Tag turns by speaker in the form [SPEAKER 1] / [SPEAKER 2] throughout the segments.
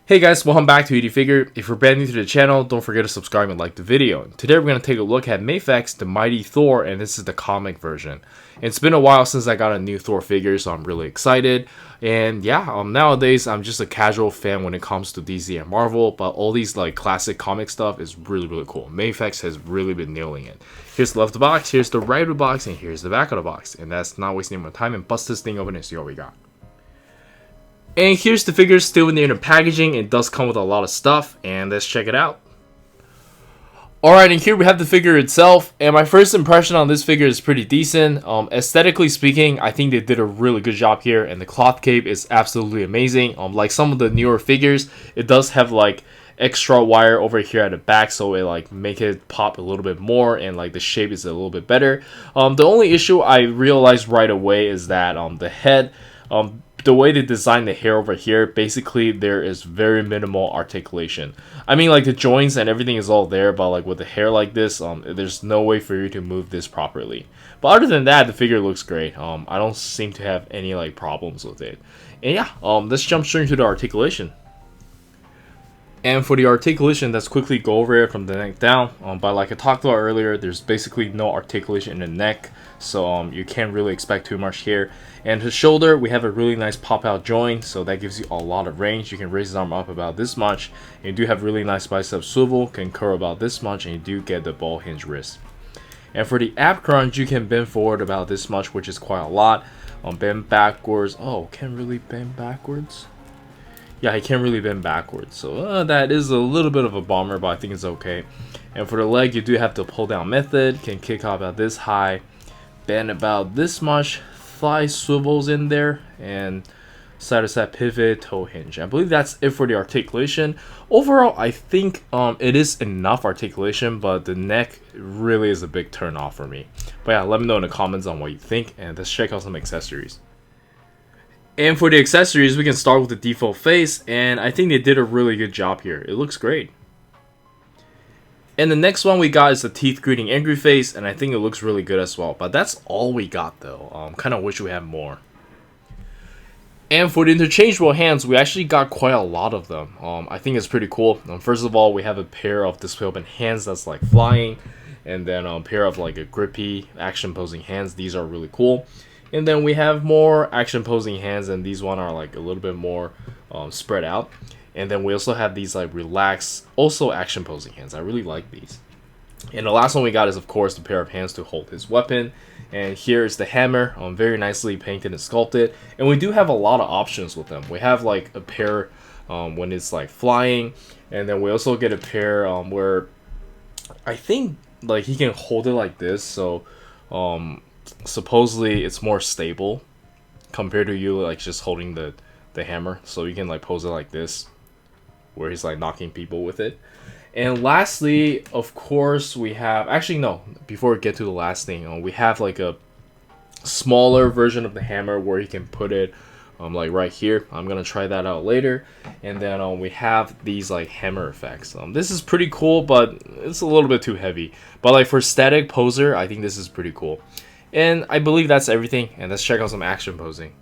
[SPEAKER 1] Hey guys, welcome back to ED Figure. If you're brand new to the channel, don't forget to subscribe and like the video. Today we're going to take a look at Mafex, the Mighty Thor, and this is the comic version. It's been a while since I got a new Thor figure, so I'm really excited. And yeah, nowadays I'm just a casual fan when it comes to DC and Marvel, but all these like classic comic stuff is really cool. Mafex has really been nailing it. Here's the left of the box, here's the right of the box, and here's the back of the box. And that's not wasting more time, and bust this thing open and see what we got. And here's the figure still in the inner packaging. It does come with a lot of stuff, and let's check it out. Alright, and here we have the figure itself, and my first impression on this figure is pretty decent. Aesthetically speaking, I think they did a really good job here, and the cloth cape is absolutely amazing. Like some of the newer figures, it does have like extra wire over here at the back, so it like make it pop a little bit more, and like the shape is a little bit better. The only issue I realized right away is that the head, the way they designed the hair over here, basically there is very minimal articulation. I mean, like the joints and everything is all there, but like with the hair like this, there's no way for you to move this properly. But other than that, the figure looks great. I don't seem to have any like problems with it. And yeah, let's jump straight into the articulation. And for the articulation, let's quickly go over it from the neck down. But like I talked about earlier, there's basically no articulation in the neck, so you can't really expect too much here. And the shoulder, we have a really nice pop-out joint, so that gives you a lot of range. You can raise his arm up about this much. And you do have really nice bicep swivel, can curl about this much, and you do get the ball hinge wrist. And for the ab crunch, you can bend forward about this much, which is quite a lot. Bend backwards. Oh, can't really bend backwards. Yeah, he can't really bend backwards, so that is a little bit of a bummer, but I think it's okay. And for the leg, you do have the pull down method. Can kick off about this high, bend about this much, thigh swivels in there, and side to side pivot, toe hinge. I believe that's it for the articulation. Overall, I think it is enough articulation, but the neck really is a big turn off for me. But yeah, let me know in the comments on what you think, and let's check out some accessories. And for the accessories, we can start with the default face, and I think they did a really good job here. It looks great. And the next one we got is the teeth greeting angry face, and I think it looks really good as well. But that's all we got though. Kind of wish we had more. And for the interchangeable hands, we actually got quite a lot of them. I think it's pretty cool. First of all, we have a pair of display open hands that's like flying, and then a pair of like a grippy action posing hands. These are really cool. And then we have more action posing hands, and these one are like a little bit more spread out. And then we also have these like relaxed, also action posing hands. I really like these. And the last one we got is of course the pair of hands to hold his weapon. And here is the hammer, very nicely painted and sculpted. And we do have a lot of options with them. We have like a pair when it's like flying, and then we also get a pair where I think like he can hold it like this, so supposedly it's more stable compared to you like just holding the hammer, so you can like pose it like this where he's like knocking people with it. And lastly, of course, we have, actually no, before we get to the last thing, we have like a smaller version of the hammer where you can put it like right here. I'm gonna try that out later. And then we have these like hammer effects. This is pretty cool, but it's a little bit too heavy, but like for static poser, I think this is pretty cool. And I believe that's everything, and let's check out some action posing.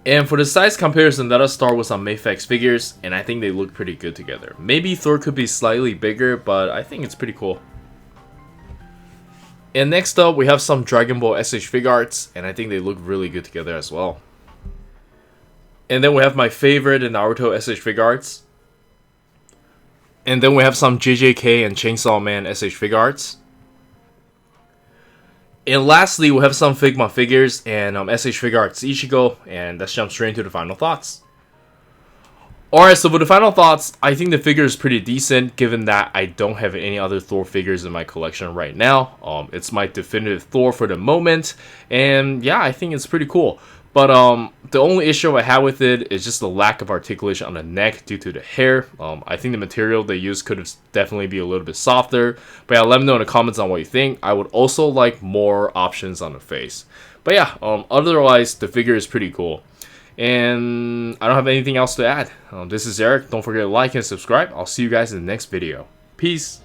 [SPEAKER 1] And for the size comparison, let us start with some Mafex figures, and I think they look pretty good together. Maybe Thor could be slightly bigger, but I think it's pretty cool. And next up, we have some Dragon Ball SH figure arts, and I think they look really good together as well. And then we have my favorite Naruto SH figure arts. And then we have some JJK and Chainsaw Man SH figure arts. And lastly, we have some Figma figures and SH figure arts Ichigo, and let's jump straight into the final thoughts. Alright, so for the final thoughts, I think the figure is pretty decent given that I don't have any other Thor figures in my collection right now. It's my definitive Thor for the moment, and yeah, I think it's pretty cool. But the only issue I have with it is just the lack of articulation on the neck due to the hair. I think the material they used could have definitely be a little bit softer. But yeah, let me know in the comments on what you think. I would also like more options on the face. But yeah, otherwise the figure is pretty cool. And I don't have anything else to add. This is Eric. Don't forget to like and subscribe. I'll see you guys in the next video. Peace.